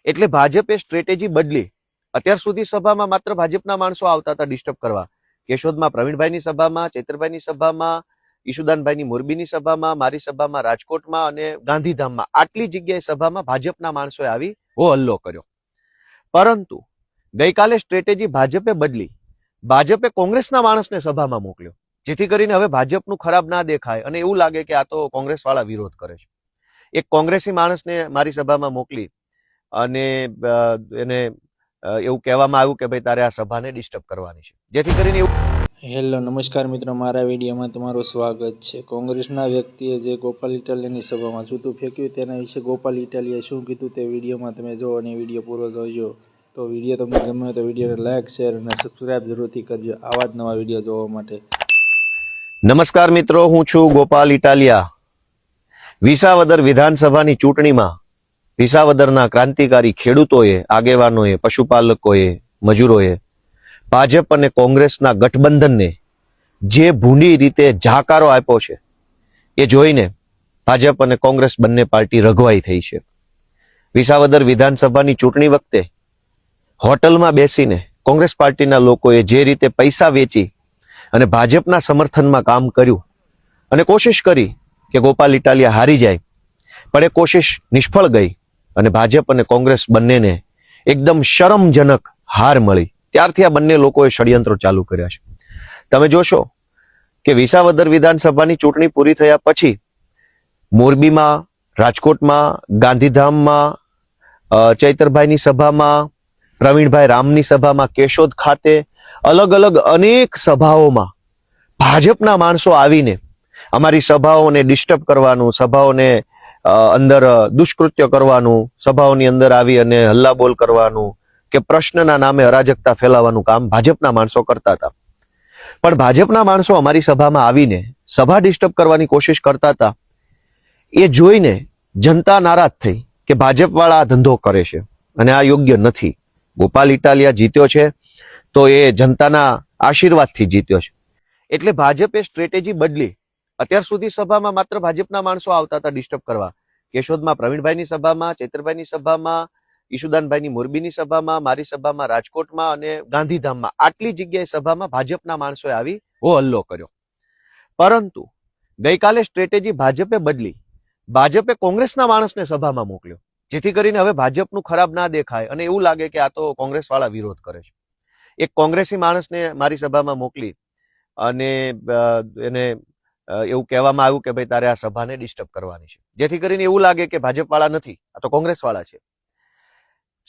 એટલે ભાજપે સ્ટ્રેટેજી બદલી. અત્યાર સુધી સભામાં માત્ર ભાજપના માણસો આવતા હતા ડિસ્ટર્બ કરવા. કેશોદમાં પ્રવીણભાઈની સભામાં, ચૈતરભાઈની સભામાં, ઈશુદાનભાઈની મોરબીની સભામાં, મારી સભામાં રાજકોટમાં અને ગાંધીધામમાં આટલી જગ્યાએ સભામાં ભાજપના માણસોએ આવી હો હલ્લો કર્યો. પરંતુ ગઈકાલે સ્ટ્રેટેજી ભાજપે બદલી. ભાજપે કોંગ્રેસના માણસને સભામાં મોકલ્યો, જેથી કરીને હવે ભાજપનું ખરાબ ના દેખાય અને એવું લાગે કે આ તો કોંગ્રેસ વાળા વિરોધ કરે છે. એક કોંગ્રેસી માણસને મારી સભામાં મોકલી અને એને એવું કહેવામાં આવ્યું કે ભાઈ તારે આ સભાને ડિસ્ટર્બ કરવાની છે, જેથી કરીને એવું. હેલો નમસ્કાર મિત્રો, મારા વિડીયોમાં તમારું સ્વાગત છે. કોંગ્રેસના વ્યક્તિએ જે ગોપાલ ઇટાલિયાની સભામાં જૂતું ફેંક્યું તેના વિશે ગોપાલ ઇટાલિયાએ શું કીધું તે વિડીયોમાં તમે જો અને વિડીયો પૂરો જોજો. તો વિડીયો તમને ગમે હોય તો વિડીયોને લાઇક, શેર અને સબસ્ક્રાઇબ જરૂરથી કરજો આવા જ નવા વિડીયો જોવા માટે. નમસ્કાર મિત્રો, હું છું ગોપાલ ઇટાલિયા. વિસાવદર વિધાનસભાની ચૂંટણીમાં વિસાવદરના ક્રાંતિકારી ખેડૂતોએ, આગેવાનોએ, પશુપાલકોએ, મજૂરોએ ભાજપ અને કોંગ્રેસના ગઠબંધનને જે ભૂંડી રીતે જાકારો આપ્યો છે એ જોઈને ભાજપ અને કોંગ્રેસ બંને પાર્ટી રઘવાઈ થઈ છે. વિસાવદર વિધાનસભાની ચૂંટણી વખતે હોટલમાં બેસીને કોંગ્રેસ પાર્ટીના લોકોએ જે રીતે પૈસા વેચી અને ભાજપના સમર્થનમાં કામ કર્યું અને કોશિશ કરી કે ગોપાલ ઇટાલિયા હારી જાય, પણ એ કોશિશ નિષ્ફળ ગઈ અને ભાજપ અને કોંગ્રેસ બંનેને એકદમ શરમજનક હાર મળી. ત્યારથી આ બંને લોકોએ ષડયંત્રો ચાલુ કર્યા છે. તમે જોશો કે વિસાવદર વિધાનસભાની ચૂંટણી પૂરી થયા પછી મોરબીમાં, રાજકોટમાં, ગાંધીધામમાં, ચૈતરભાઈની સભામાં, પ્રવીણભાઈ રામની સભામાં, કેશોદ ખાતે અલગ અલગ અનેક સભાઓમાં ભાજપના માણસો આવીને અમારી સભાઓને ડિસ્ટર્બ કરવાનું, સભાઓને અંદર દુષ્કૃત્ય કરવાનું, સભાઓની અંદર આવી અને હલ્લાબોલ કરવાનું કે પ્રશ્નના નામે અરાજકતા ફેલાવવાનું કામ ભાજપના માણસો કરતા હતા. પણ ભાજપના માણસો અમારી સભામાં આવીને સભા ડિસ્ટર્બ કરવાની કોશિશ કરતા હતા. એ જોઈને જનતા નારાજ થઈ કે ભાજપ વાળા આ ધંધો કરે છે અને આ યોગ્ય નથી. ગોપાલ ઇટાલિયા જીત્યો છે તો એ જનતાના આશીર્વાદથી જીત્યો છે. એટલે ભાજપે સ્ટ્રેટેજી બદલી. અત્યાર સુધી સભામાં માત્ર ભાજપના માણસો આવતા હતા ડિસ્ટર્બ કરવા. કેશોદમાં પ્રવીણભાઈની સભામાં, ચૈતરભાઈની સભામાં, ઈશુદાનભાઈની મોરબીની સભામાં, મારી સભામાં રાજકોટમાં અને ગાંધીધામમાં આટલી જગ્યાએ સભામાં ભાજપના માણસોએ આવી હો હલ્લો કર્યો. પરંતુ ગઈકાલે સ્ટ્રેટેજી ભાજપે બદલી. ભાજપે કોંગ્રેસના માણસને સભામાં મોકલ્યો, જેથી કરીને હવે ભાજપનું ખરાબ ના દેખાય અને એવું લાગે કે આ તો કોંગ્રેસ વાળા વિરોધ કરે છે. એક કોંગ્રેસી માણસને મારી સભામાં મોકલી અને એને એવું કહેવામાં આવ્યું કે ભાઈ તારે આ સભાને ડિસ્ટર્બ કરવાની છે, જેથી કરીને એવું લાગે કે ભાજપ વાળા નથી, આ તો કોંગ્રેસ વાળા છે.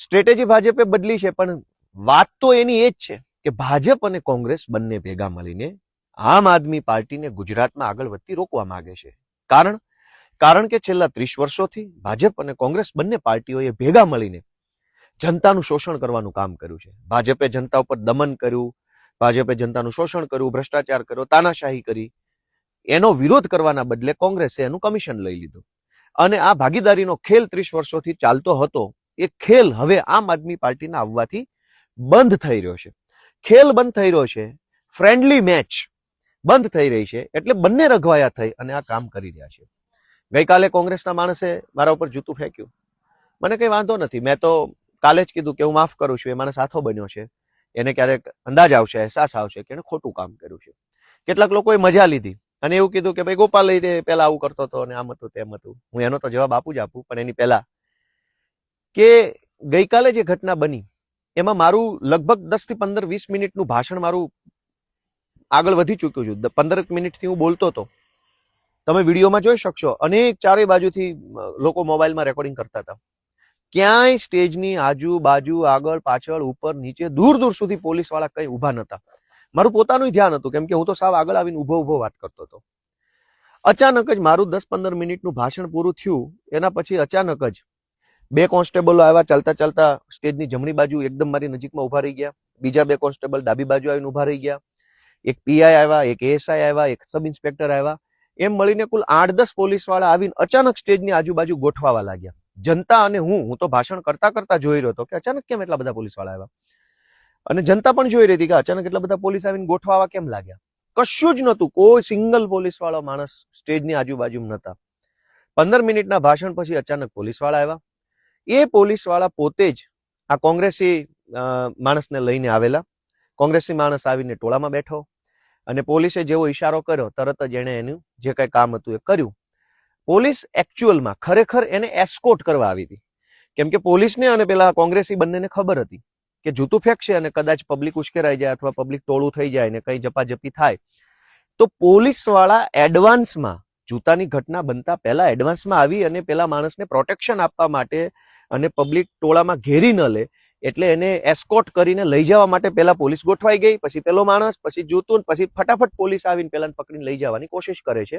સ્ટ્રેટેજી ભાજપે બદલી છે, પણ વાત તો એની એ જ છે કે ભાજપ અને કોંગ્રેસ બંને ભેગા મળીને આમ આદમી પાર્ટીને ગુજરાતમાં આગળ વધતી રોકવા માંગે છે. કારણ કે છેલ્લા 30 વર્ષોથી ભાજપ અને કોંગ્રેસ બંને પાર્ટીઓએ ભેગા મળીને જનતાનું શોષણ કરવાનું કામ કર્યું છે. ભાજપે જનતા ઉપર દમન કર્યું, ભાજપે જનતાનું શોષણ કર્યું, ભ્રષ્ટાચાર કર્યો, તાનાશાહી કરી. એનો વિરોધ કરવાના બદલે કોંગ્રેસે એનું કમિશન લઈ લીધું અને આ ભાગીદારીનો ખેલ 30 વર્ષોથી ચાલતો હતો. એ ખેલ હવે આમ આદમી પાર્ટીના આવવાથી બંધ થઈ રહ્યો છે. ખેલ બંધ થઈ રહ્યો છે, ફ્રેન્ડલી મેચ બંધ થઈ રહી છે. એટલે બંને રઘવાયા થઈ અને આ કામ કરી રહ્યા છે. ગઈકાલે કોંગ્રેસના માણસે મારા ઉપર જૂતું ફેંક્યું. મને કઈ વાંધો નથી, મેં તો કાલે જ કીધું કે હું માફ કરું છું. એ માણસ સાથો બન્યો છે, એને ક્યારેક અંદાજ આવશે, અહેસાસ આવશે કે એને ખોટું કામ કર્યું છે. કેટલાક લોકોએ મજા લીધી અને એવું કીધું કે ભાઈ ગોપાલ લઈ પેલા આવું કરતો હતો અને આમ હતું તેમ હતું. હું એનો તો જવાબ આપું જ આપું, પણ એની પહેલા કે ગઈકાલે જે ઘટના બની એમાં મારું લગભગ 10 થી 15-20 મિનિટનું ભાષણ મારું આગળ વધી ચૂક્યું છું. 15 મિનિટથી હું બોલતો હતો, તમે વિડીયોમાં જોઈ શકશો. અનેક ચારે બાજુથી લોકો મોબાઈલમાં રેકોર્ડિંગ કરતા હતા. ક્યાંય સ્ટેજની આજુબાજુ, આગળ પાછળ, ઉપર નીચે, દૂર દૂર સુધી પોલીસ વાળા કઈ ઉભા નતા. મારું પોતાનું ધ્યાન હતું, કેમ કે હું તો સાવ આગળ આવીને ઉભો વાત કરતો હતો. અચાનક જ મારું 10-15 મિનિટનું ભાષણ પૂરું થયું. એના પછી અચાનક જ 2 કોન્સ્ટેબલો આવ્યા, ચાલતા ચાલતા સ્ટેજની જમણી બાજુ એકદમ મારી નજીકમાં ઉભા રહી ગયા. બીજા 2 કોન્સ્ટેબલ ડાબી બાજુ આવીને ઉભા રહી ગયા. એક પીઆઈ આવ્યા, એક એએસઆઈ આવ્યા, એક સબ ઇન્સ્પેક્ટર આવ્યા. એમ મળીને કુલ 8-10 પોલીસ વાળા આવીને અચાનક સ્ટેજની આજુબાજુ ગોઠવાવા લાગ્યા. જનતા અને હું તો ભાષણ કરતા કરતા જોઈ રહ્યો હતો કે અચાનક કેમ એટલા બધા પોલીસ વાળા આવ્યા, અને જનતા પણ જોઈ રહી હતી કે અચાનક એટલા બધા પોલીસ આવીને ગોઠવાવા કેમ લાગ્યા. કશું જ નતું, કોઈ સિંગલ પોલીસ વાળો માણસ સ્ટેજની આજુબાજુ નતા. 15 મિનિટના ભાષણ પછી અચાનક પોલીસ વાળા આવ્યા. એ પોલીસ વાળા પોતે જ આ કોંગ્રેસી માણસને લઈને આવેલા. કોંગ્રેસી માણસ આવીને ટોળામાં બેઠો અને પોલીસે જેવો ઈશારો કર્યો તરત જ એણે એનું જે કઈ કામ હતું એ કર્યું. પોલીસ એકચ્યુઅલમાં ખરેખર એને એસ્કોર્ટ કરવા આવી હતી, કેમ કે પોલીસને અને પેલા કોંગ્રેસી બંનેને ખબર હતી કે જૂતું ફેંકશે અને કદાચ પબ્લિક ઉશ્કેરાઈ જાય અથવા પબ્લિક ટોળું થઈ જાય ને કઈ જપાજપી થાય તો પોલીસ વાળા એડવાન્સમાં જૂતાની ઘટના બનતા પહેલા એડવાન્સમાં આવી અને પેલા માણસને પ્રોટેક્શન આપવા માટે અને પબ્લિક ટોળામાં ઘેરી ન લે એટલે એને એસ્કોર્ટ કરીને લઈ જવા માટે પેલા પોલીસ ગોઠવાઈ ગઈ, પછી પેલો માણસ, પછી જૂતું, પછી ફટાફટ પોલીસ આવીને પેલાને પકડીને લઈ જવાની કોશિશ કરે છે.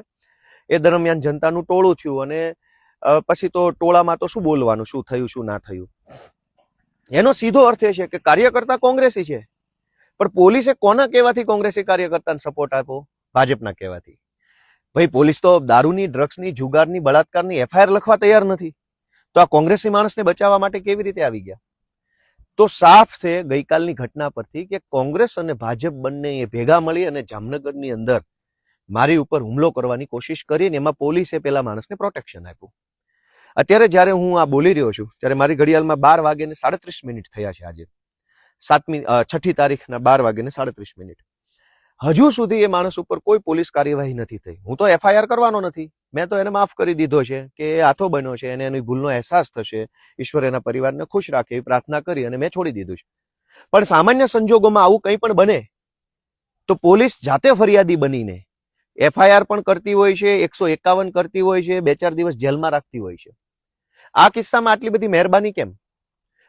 એ દરમિયાન જનતાનું ટોળું થયું અને પછી તો ટોળામાં તો શું બોલવાનું, શું થયું શું ના થયું. એનો સીધો અર્થ એ છે કે કાર્યકર્તા કોંગ્રેસી છે, પણ પોલીસે કોના કહેવાથી કોંગ્રેસી કાર્યકર્તાને સપોર્ટ આપ્યો? ભાજપના કહેવાથી. ભાઈ પોલીસ તો દારૂની, ડ્રગ્સની, જુગારની, બળાત્કારની એફઆઈઆર લખવા તૈયાર નથી, તો આ કોંગ્રેસી માણસને બચાવવા માટે કેવી રીતે આવી ગયા? તો સાફ છે ગઈકાલની ઘટના પરથી કે કોંગ્રેસ અને ભાજપ બંને ભેગા મળી અને જામનગરની અંદર મારી ઉપર હુમલો કરવાની કોશિશ કરીને એમાં પોલીસે પેલા માણસને પ્રોટેક્શન આપ્યું. અત્યારે જ્યારે હું આ બોલી રહ્યો છું ત્યારે મારી ઘડિયાળમાં 12:37 થયા છે. આજે 6મી તારીખના 12:37. હજુ સુધી એ માણસ ઉપર કોઈ પોલીસ કાર્યવાહી નથી થઈ. હું તો એફઆઈઆર કરવાનો નથી, મેં તો એને માફ કરી દીધો છે કે એ હાથો બન્યો છે અને એની ભૂલનો અહેસાસ થશે, ઈશ્વર એના પરિવારને ખુશ રાખે એવી પ્રાર્થના કરી અને મેં છોડી દીધું છે. પણ સામાન્ય સંજોગોમાં આવું કંઈ પણ બને તો પોલીસ જાતે ફરિયાદી બનીને એફઆઈઆર પણ કરતી હોય છે, 151 કરતી હોય છે, 2-4 દિવસ જેલમાં રાખતી હોય છે. આ કિસ્સામાં આટલી બધી મહેરબાની કેમ?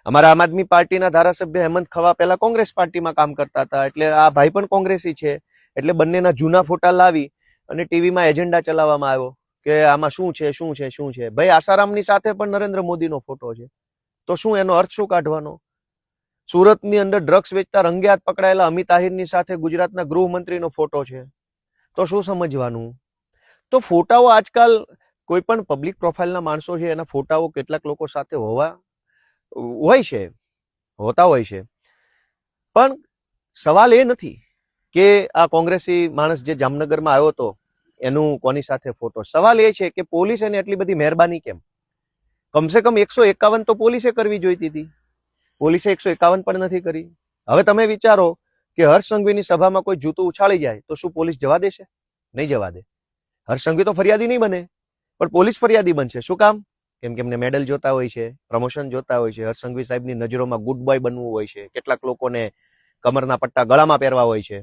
અમારા આમ આદમી પાર્ટીના ધારાસભ્ય હેમંત ખવા પહેલા કોંગ્રેસ પાર્ટીમાં કામ કરતા હતા, એટલે આ ભાઈ પણ કોંગ્રેસી છે, એટલે બંનેના જૂના ફોટા લાવી અને ટીવીમાં એજન્ડા ચલાવવામાં આવ્યો કે આમાં શું છે શું છે શું છે. ભાઈ આસારામની સાથે પણ નરેન્દ્ર મોદીનો ફોટો છે, તો શું એનો અર્થ શું કાઢવાનો? સુરતની અંદર ડ્રગ્સ વેચતા રંગે હાથ પકડાયેલા અમિત આહિરની સાથે ગુજરાતના ગૃહમંત્રીનો ફોટો છે, તો શું સમજવાનું? તો ફોટાઓ આજકાલ કોઈ પણ પબ્લિક પ્રોફાઇલના માણસો છે એના ફોટાઓ કેટલાક લોકો સાથે હોતા હોય છે, પણ સવાલ એ નથી કે આ કોંગ્રેસી માણસ જે જામનગરમાં આવ્યો હતો એનું કોની સાથે ફોટો. સવાલ એ છે કે પોલીસ એને એટલી બધી મહેરબાની કેમ? કમસે કમ 151 તો પોલીસે કરવી જોઈતી હતી, પોલીસે 151 પણ નથી કરી. હવે તમે વિચારો કે હર્ષ સંઘવીની સભામાં કોઈ જૂતું ઉછાળી જાય તો શું પોલીસ જવા દેશે? નહીં જવા દે. હર્ષ સંઘવી તો ફરિયાદી નહીં બને, પણ પોલીસ ફરિયાદી બનશે. શું કામ? કેમ કે એમને મેડલ જોતા હોય છે, પ્રમોશન જોતા હોય છે, હર્ષ સંઘવી સાહેબની નજરોમાં ગુડ બોય બનવું હોય છે, કેટલાક લોકોને કમરના પટ્ટા ગળામાં પહેરવા હોય છે.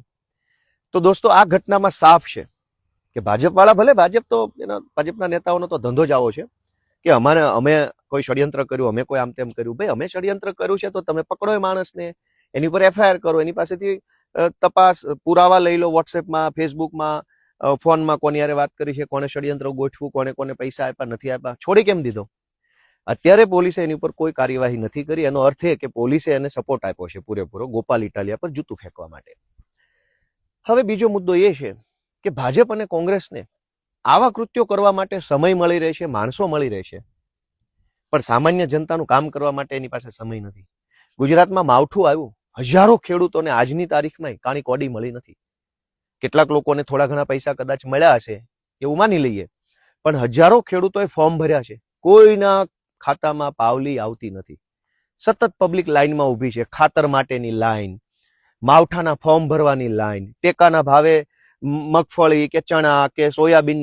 તો દોસ્તો આ ઘટનામાં સાફ છે કે ભાજપવાળા, ભલે ભાજપના નેતાઓનો તો ધંધો જ આવો છે કે અમે કોઈ ષડયંત્ર કર્યું, અમે કોઈ આમ તેમ કર્યું. ભાઈ અમે ષડયંત્ર કર્યું છે તો તમે પકડો એ માણસને, એની પર એફઆઈઆર કરો, એની પાસેથી તપાસ પુરાવા લઈ લો, વોટ્સએપમાં, ફેસબુકમાં, ફોનમાં કોની યારે વાત કરી છે, કોને ષડયંત્ર ગોઠવું, કોને પૈસા આપ્યા નથી આપ્યા, છોડી કેમ દીધો? અત્યારે પોલીસે એની ઉપર કોઈ કાર્યવાહી નથી કરી. એનો અર્થ એ કે પોલીસે એને સપોર્ટ આપ્યો છે પૂરેપૂરો ગોપાલ ઇટાલિયા પર જૂતું ફેંકવા માટે. હવે બીજો મુદ્દો એ છે કે ભાજપ અને કોંગ્રેસને આવા કૃત્યો કરવા માટે સમય મળી રહેશે, માણસો મળી રહેશે, પણ સામાન્ય જનતાનું કામ કરવા માટે એની પાસે સમય નથી. ગુજરાતમાં માવઠું આવ્યું, હજારો ખેડૂતોને આજની તારીખમાં કાણી કોડી મળી નથી. કેટલાક લોકોને થોડા ઘણા પૈસા કદાચ મળ્યા હશે એવું માની લઈએ, પણ હજારો ખેડૂતોએ ફોર્મ ભર્યા છે, કોઈના ખાતામાં પાવલી આવતી નથી. સતત પબ્લિક લાઈનમાં ઊભી છે, ખાતર માટેની લાઈન, માવઠાના ફોર્મ ભરવાની લાઈન, ટેકાના ભાવે મગફળી કે ચણા કે સોયાબીન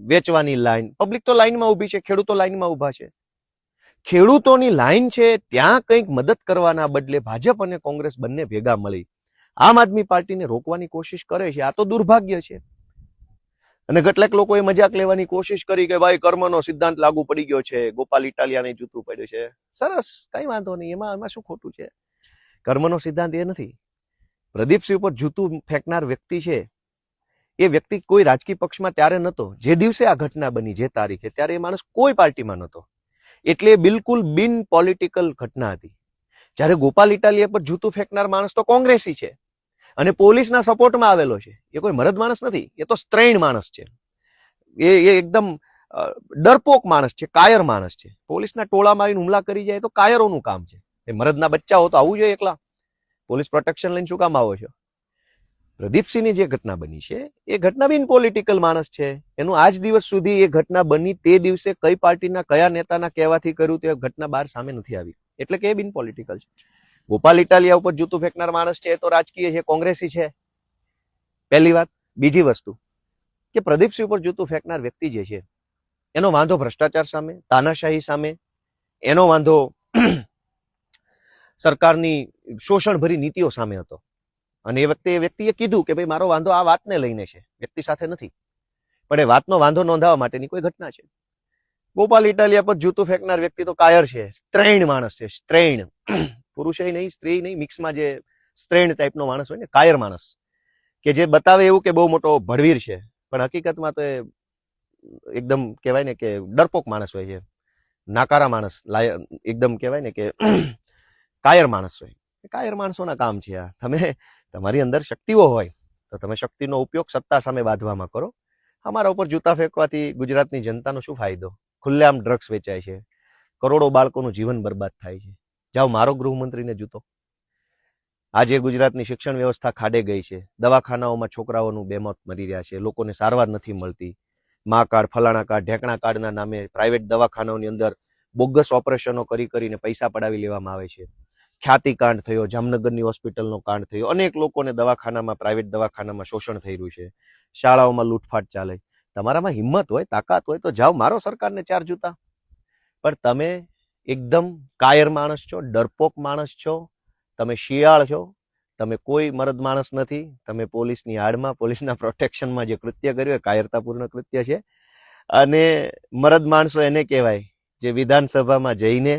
વેચવાની લાઈન. પબ્લિક તો લાઈનમાં ઊભી છે, ખેડૂતો લાઈનમાં ઊભા છે. ખેડૂતોની લાઈન છે ત્યાં કંઈક મદદ કરવાના બદલે ભાજપ અને કોંગ્રેસ બંને ભેગા મળી આમ આદમી પાર્ટીને રોકવાની કોશિશ કરે છે. આ તો દુર્ભાગ્ય છે. અને કેટલાક લોકોએ મજાક લેવાની કોશિશ કરી કે ભાઈ કર્મનો સિદ્ધાંત લાગુ પડી ગયો છે, ગોપાલ ઇટાલિયાને જૂતું પડ્યું છે. સરસ, કઈ વાંધો નહીં, એમાં શું ખોટું છે? કર્મનો સિદ્ધાંત એ નથી. પ્રદીપસિંહ ઉપર જૂતું ફેંકનાર વ્યક્તિ છે એ વ્યક્તિ કોઈ રાજકીય પક્ષમાં ત્યારે નહોતો. જે દિવસે આ ઘટના બની, જે તારીખે, ત્યારે એ માણસ કોઈ પાર્ટીમાં નહોતો, એટલે બિલકુલ બિન પોલિટિકલ ઘટના હતી. જ્યારે ગોપાલ ઇટાલિયા પર જૂતું ફેંકનાર માણસ તો કોંગ્રેસી છે અને પોલીસના સપોર્ટમાં આવેલો છે. એ કોઈ મરદ માણસ નથી, એ તો સ્ત્રૈણ માણસ છે. એ એકદમ ડરપોક માણસ છે, કાયર માણસ છે. પોલીસના ટોળામાં આવીને હુમલા કરી જાય તો કાયરોનું કામ છે. એ મરદના બચ્ચા હો તો આવું જોઈએ એકલા. પોલીસ પ્રોટેક્શન લઈને શું કામ આવો છો? પ્રદીપસિંહની જે ઘટના બની છે એ ઘટના બિન પોલિટિકલ માણસ છે. એનું આજ દિવસ સુધી એ ઘટના બની તે દિવસે કઈ પાર્ટીના કયા નેતાના કહેવાથી કર્યું તે ઘટના બહાર સામે નથી આવી, એટલે કે એ બિન પોલિટિકલ છે. ગોપાલ ઇટાલિયા ઉપર જૂતું ફેંકનાર માણસ છે એ તો રાજકીય છે, કોંગ્રેસી છે, પહેલી વાત. બીજી વસ્તુ કે પ્રદીપસિંહ ઉપર જૂતું ફેંકનાર વ્યક્તિ જે છે એનો વાંધો ભ્રષ્ટાચાર સામે, તાનાશાહી સામે, એનો વાંધો સરકારની શોષણભરી નીતિઓ સામે હતો. અને એ વખતે એ વ્યક્તિએ કીધું કે ભાઈ મારો વાંધો આ વાતને લઈને છે, વ્યક્તિ સાથે નથી, પણ એ વાતનો વાંધો નોંધાવવા માટેની કોઈ ઘટના છે. ગોપાલ ઇટાલિયા પર જૂતું ફેંકનાર વ્યક્તિ તો કાયર છે, સ્ત્રૈણ માણસ છે, સ્ત્રૈણ, પુરુષ નહીં, સ્ત્રી નહીં, મિક્સમાં જે સ્ત્રૈણ ટાઈપનો માણસ હોય ને, કાયર માણસ, કે જે બતાવે એવું કે બહુ મોટો ભડવીર છે, પણ હકીકતમાં તો એ એકદમ કહેવાય ને કે ડરપોક માણસ હોય છે, નાકારા માણસ, એકદમ કહેવાય ને કે કાયર માણસ હોય. કાયર માણસોના કામ છે આ. તમે તમારી અંદર શક્તિઓ હોય તો તમે શક્તિનો ઉપયોગ સત્તા સામે બાંધવામાં કરો. અમારા ઉપર જૂતા ફેંકવાથી ગુજરાતની જનતાનો શું ફાયદો? ખુલ્લેઆમ ડ્રગ્સ વેચાય છે, કરોડો બાળકોનું જીવન બરબાદ થાય છે. જાઓ મારો ગૃહમંત્રીને જૂતો. આજે ગુજરાતની શિક્ષણ વ્યવસ્થા ખાડે ગઈ છે, દવાખાનાઓમાં છોકરાઓનું બેમોત મરી રહ્યા છે, લોકોને સારવાર નથી મળતી. મા કાર્ડ, ફલાણા કાર્ડ, ઢેકણા કાર્ડના નામે પ્રાઇવેટ દવાખાનાઓની અંદર બોગસ ઓપરેશનો કરીને પૈસા પડાવી લેવામાં આવે છે. ખ્યાતિ કાંડ થયો, જામનગરની હોસ્પિટલનો કાંડ થયો, અનેક લોકોને દવાખાનામાં, પ્રાઇવેટ દવાખાનામાં શોષણ થઈ રહ્યું છે, શાળાઓમાં લૂંટફાટ ચાલે. તમારામાં હિંમત હોય, તાકાત હોય તો જાઓ મારો સરકારને 4 જૂતા. પણ તમે એકદમ કાયર માણસ છો, ડરપોક માણસ છો, તમે શિયાળ છો, તમે કોઈ મરદ માણસ નથી. તમે પોલીસની આડમાં, પોલીસના પ્રોટેક્શનમાં જે કૃત્ય કર્યું એ કાયરતાપૂર્ણ કૃત્ય છે. અને મરદ માણસો એને કહેવાય જે વિધાનસભામાં જઈને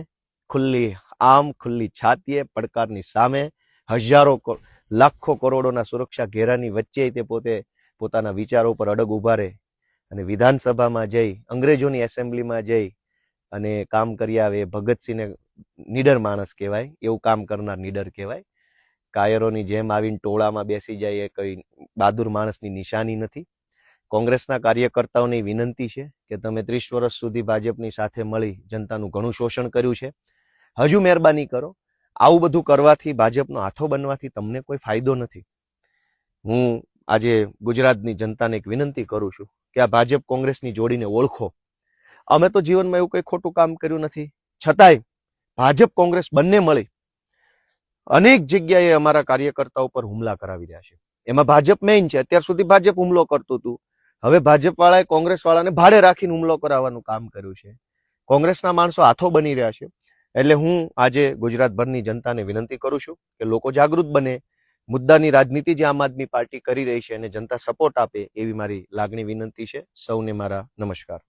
ખુલ્લી છાતીએ પડકારની સામે હજારો લાખો કરોડોના સુરક્ષા ઘેરાની વચ્ચે તે પોતે પોતાના વિચારો પર અડગ ઉભા રહે અને વિધાનસભામાં જઈ, અંગ્રેજોની એસેમ્બલીમાં જઈ અને કામ કરી આવે. ભગતસિંહને નીડર માણસ કહેવાય, એવું કામ કરનાર નીડર કહેવાય. કાયરોની જેમ આવીને ટોળામાં બેસી જાય એ કઈ બહાદુર માણસની નિશાની નથી. કોંગ્રેસના કાર્યકર્તાઓની વિનંતી છે કે તમે 30 વર્ષ સુધી ભાજપની સાથે મળી જનતાનું ઘણું શોષણ કર્યું છે, હજુ મહેરબાની કરો. આવું બધું કરવાથી, ભાજપનો હાથો બનવાથી તમને કોઈ ફાયદો નથી. હું આજે ગુજરાતની જનતાને એક વિનંતી કરું છું કે આ ભાજપ કોંગ્રેસની જોડીને ઓળખો. અમે તો જીવનમાં એવું કંઈ ખોટું કામ કર્યું નથી, છતાંય ભાજપ કોંગ્રેસ બંને મળી અનેક જગ્યાએ અમારા કાર્યકર્તાઓ પર હુમલા કરાવી રહ્યા છે. એમાં ભાજપ મેઇન છે. અત્યાર સુધી ભાજપ હુમલો કરતું હતું, હવે ભાજપ વાળાએ કોંગ્રેસ વાળાને ભાડે રાખીને હુમલો કરાવવાનું કામ કર્યું છે. કોંગ્રેસના માણસો હાથો બની રહ્યા છે. એટલે હું આજે ગુજરાતભરની જનતાને વિનંતી કરું છું કે લોકો જાગૃત બને. મુદ્દાની રાજનીતિ જે આમ આદમી પાર્ટી કરી રહી છે એને જનતા સપોર્ટ આપે એવી મારી લાગણી વિનંતી છે. સૌને મારા નમસ્કાર.